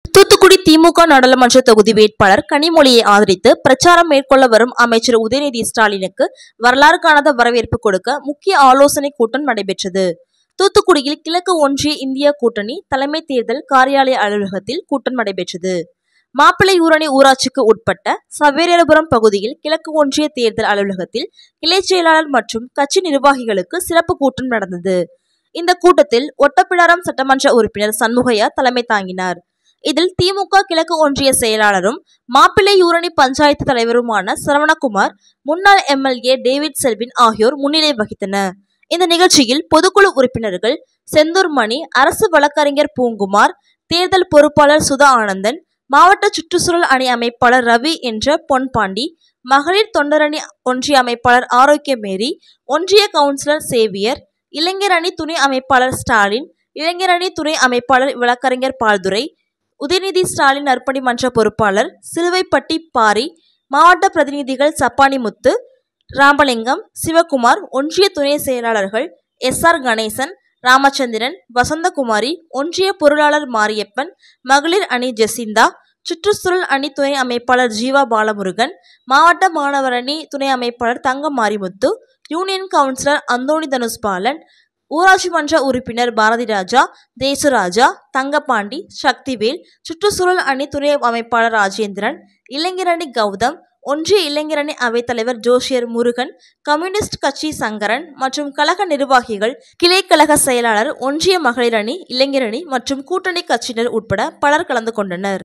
தூத்துக்குடி திமுக நாடாளுமன்ற தொகுதி வேட்பாளர் கனிமொழியை ஆதரித்து பிரச்சாரம் மேற்கொள்ள வரும் அமைச்சர் உதயநிதி ஸ்டாலினுக்கு வரலாறு காணாத வரவேற்பு கொடுக்க முக்கிய ஆலோசனை கூட்டம் நடைபெற்றது. தூத்துக்குடியில் கிழக்கு ஒன்றிய இந்தியா கூட்டணி தலைமை தேர்தல் காரியாலய அலுவலகத்தில் கூட்டம் நடைபெற்றது. மாப்பிள்ளையூரணி ஊராட்சிக்கு உட்பட்ட சவேரியார்புரம் பகுதியில் கிழக்கு ஒன்றிய தேர்தல் அலுவலகத்தில் கிளை செயலாளர் மற்றும் கட்சி நிர்வாகிகளுக்கு சிறப்பு கூட்டம் நடந்தது. இந்த கூட்டத்தில் ஒட்டப்பிடாரம் சட்டமன்ற உறுப்பினர் சண்முகையா தலைமை தாங்கினார். இதில் திமுக கிழக்கு ஒன்றிய செயலாளரும் மாப்பிள்ளையூரணி பஞ்சாயத்து தலைவருமான சரவணகுமார், முன்னாள் எம்எல்ஏ டேவிட் செல்வின் ஆகியோர் முன்னிலை வகித்தனர். இந்த நிகழ்ச்சியில் பொதுக்குழு உறுப்பினர்கள் செந்தூர் மணி, அரசு வழக்கறிஞர் பூங்குமார், தேர்தல் பொறுப்பாளர் சுதா ஆனந்தன், மாவட்ட சுற்றுச்சூழல் அணி அமைப்பாளர் ரவி என்ற பொன்பாண்டி, மகளிர் தொண்டரணி ஒன்றிய அமைப்பாளர் ஆரோக்கியமேரி, ஒன்றிய கவுன்சிலர் சேவியர், இளைஞர் அணி துணை அமைப்பாளர் ஸ்டாலின், இளைஞர் அணி துணை அமைப்பாளர் வழக்கறிஞர் பால்துரை, உதயநிதி ஸ்டாலின் நற்பணி மன்ற பொறுப்பாளர் சிலுவைப்பட்டி பாரி, மாவட்ட பிரதிநிதிகள் சப்பானிமுத்து, ராமலிங்கம், சிவகுமார், ஒன்றிய துணை செயலாளர்கள் எஸ்.ஆர். கணேசன், ராமச்சந்திரன், வசந்தகுமாரி, ஒன்றிய பொருளாளர் மாரியப்பன், மகளிர் அணி ஜெசிந்தா, சுற்றுச்சூழல் அணி துணை அமைப்பாளர் ஜீவா பாலமுருகன், மாவட்ட மாணவர் அணி துணை அமைப்பாளர் தங்க மாரிமுத்து, யூனியன் கவுன்சிலர் அந்தோணி தனுஷ்பாலன், ஊராட்சி மன்ற உறுப்பினர் பாரதிராஜா, தேசராஜா, தங்கப்பாண்டி, சக்திவேல், சுற்றுச்சூழல் அணி துணை அமைப்பாளர் ராஜேந்திரன், இளைஞர் அணி கௌதம், ஒன்றிய இளைஞர் அணி அவைத்தலைவர் ஜோஷியர் முருகன், கம்யூனிஸ்ட் கட்சி சங்கரன் மற்றும் கழக நிர்வாகிகள், கிளை கழக செயலாளர், ஒன்றிய மகளிர் அணி, இளைஞர் அணி மற்றும் கூட்டணி கட்சியினர் உட்பட பலர் கலந்து கொண்டனர்.